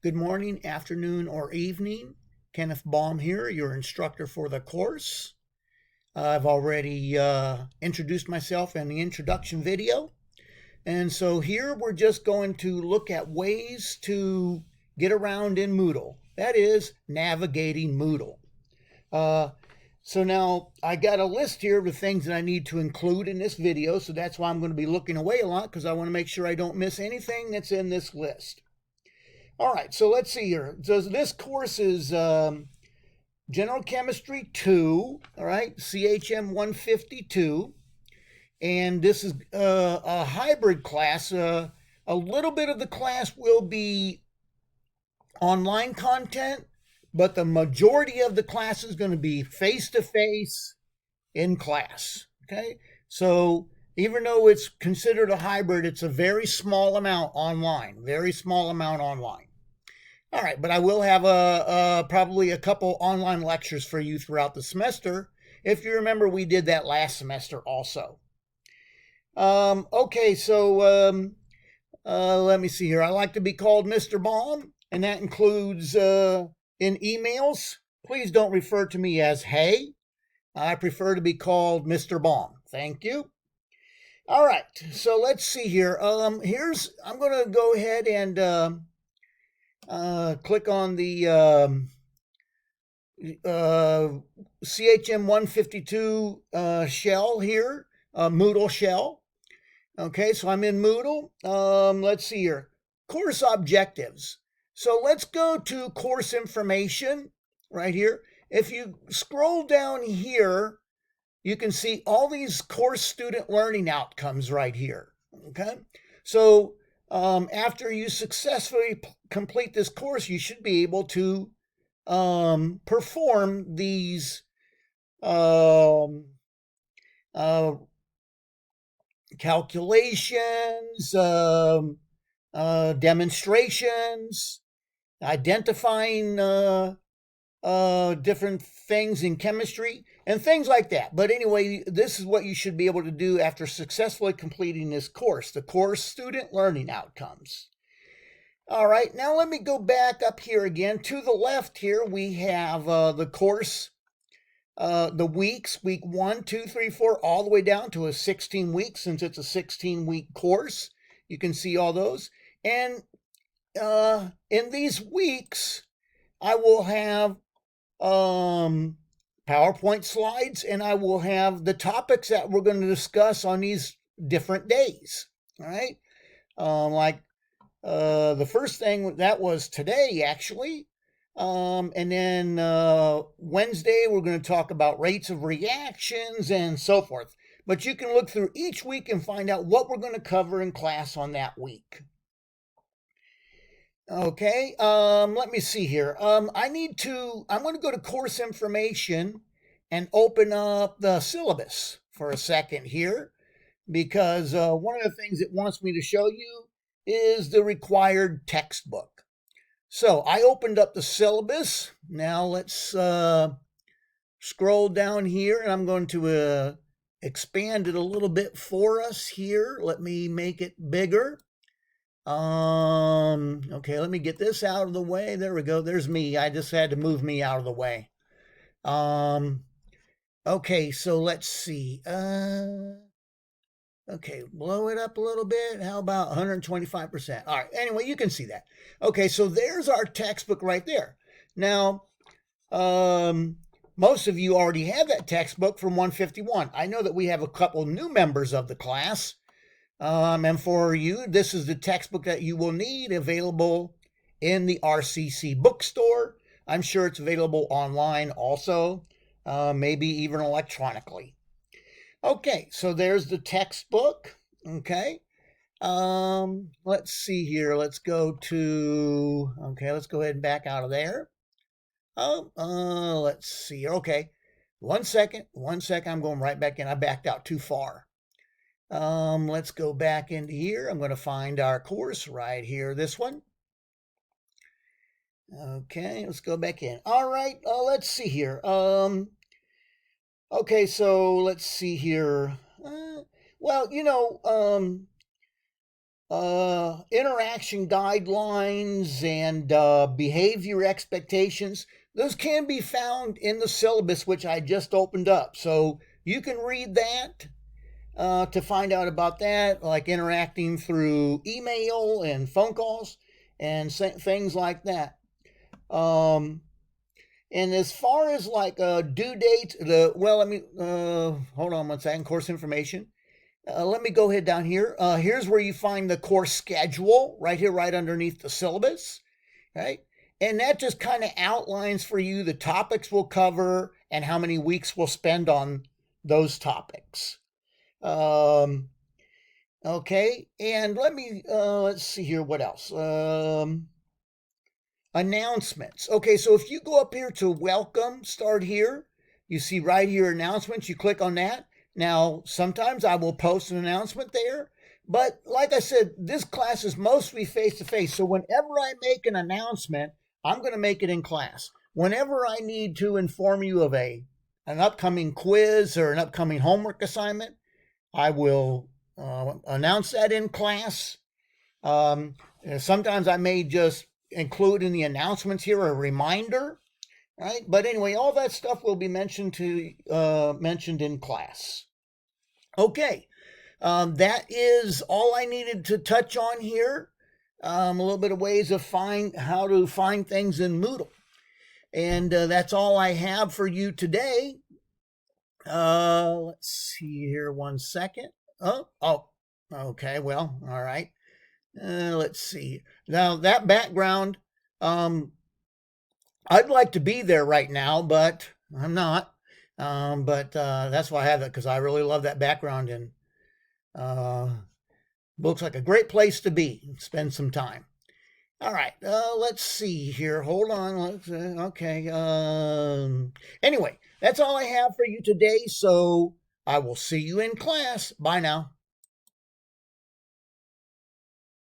Good morning, afternoon, or evening. Kenneth Baum here, your instructor for the course. I've already introduced myself in the introduction video. And so here we're just going to look at ways to get around in Moodle. That is, navigating Moodle. Uh, so now I got a list here of the things that I need to include in this video. So that's why I'm going to be looking away a lot because I want to make sure I don't miss anything that's in this list. All right, so let's see here. So this course is General Chemistry 2, all right, CHM 152. And this is a hybrid class. A little bit of the class will be online content, but the majority of the class is going to be face-to-face in class, okay? So even though it's considered a hybrid, it's a very small amount online, very small amount online. All right, but I will have probably a couple online lectures for you throughout the semester. If you remember, we did that last semester also. Okay, so let me see here. I like to be called Mr. Baum, and that includes in emails. Please don't refer to me as hey. I prefer to be called Mr. Baum. Thank you. All right, so let's see here. I'm going to go ahead and click on the CHM 152 shell here, Moodle shell. Okay, so I'm in Moodle. Let's see here. Course objectives. So let's go to course information right here. If you scroll down here, you can see all these course student learning outcomes right here. Okay, so after you successfully complete this course, you should be able to perform these calculations, demonstrations, identifying different things in chemistry and things like that. But anyway, this is what you should be able to do after successfully completing this course, the course student learning outcomes. All right, now let me go back up here again. To the left here, we have the course, the weeks, week 1, 2, 3, 4, all the way down to a 16 weeks, since it's a 16-week course. You can see all those. And in these weeks, I will have PowerPoint slides, and I will have the topics that we're going to discuss on these different days. All right, like the first thing that was today, actually. And then Wednesday, we're going to talk about rates of reactions and so forth. But you can look through each week and find out what we're going to cover in class on that week. Okay, let me see here. I'm going to go to course information and open up the syllabus for a second here, because one of the things it wants me to show you is the required textbook. So I opened up the syllabus. Now let's scroll down here, and I'm going to expand it a little bit for us here. Let me make it bigger. Okay, let me get this out of the way. There we go. There's me. I just had to move me out of the way. Okay, so let's see. Okay, blow it up a little bit. How about 125%? All right, anyway, you can see that. Okay, so there's our textbook right there. Now, most of you already have that textbook from 151. I know that we have a couple new members of the class. And for you, this is the textbook that you will need, available in the RCC bookstore. I'm sure it's available online also, maybe even electronically. Okay, so there's the textbook. Okay, let's see here. Let's go ahead and back out of there. Let's see. Okay, one second. I'm going right back in. I backed out too far. Let's go back into here. I'm going to find our course right here, this one. Okay, let's go back in. All right, let's see here. Okay, so let's see here. Well, interaction guidelines and behavior expectations, those can be found in the syllabus, which I just opened up. So you can read that to find out about that, like interacting through email and phone calls and things like that. And as far as like due dates, let me hold on one second. Course information. Let me go ahead down here. Here's where you find the course schedule right here, right underneath the syllabus. Right, and that just kind of outlines for you the topics we'll cover and how many weeks we'll spend on those topics. Okay, and let's see here. What else? Announcements. Okay, so if you go up here to welcome, start here, you see right here announcements, you click on that. Now, sometimes I will post an announcement there, but like I said, this class is mostly face-to-face, so whenever I make an announcement, I'm going to make it in class. Whenever I need to inform you of an upcoming quiz or an upcoming homework assignment, I will announce that in class. Sometimes I may just include in the announcements here a reminder, right? But anyway, all that stuff will be mentioned in class. Okay, that is all I needed to touch on here. A little bit of ways of how to find things in Moodle, and that's all I have for you today. Let's see here, one second. Oh, okay. Well, all right. Let's see. Now that background, I'd like to be there right now, but I'm not. But that's why I have it, because I really love that background, and looks like a great place to be. Spend some time. All right. Let's see here. Hold on. Okay. Anyway, that's all I have for you today. So I will see you in class. Bye now.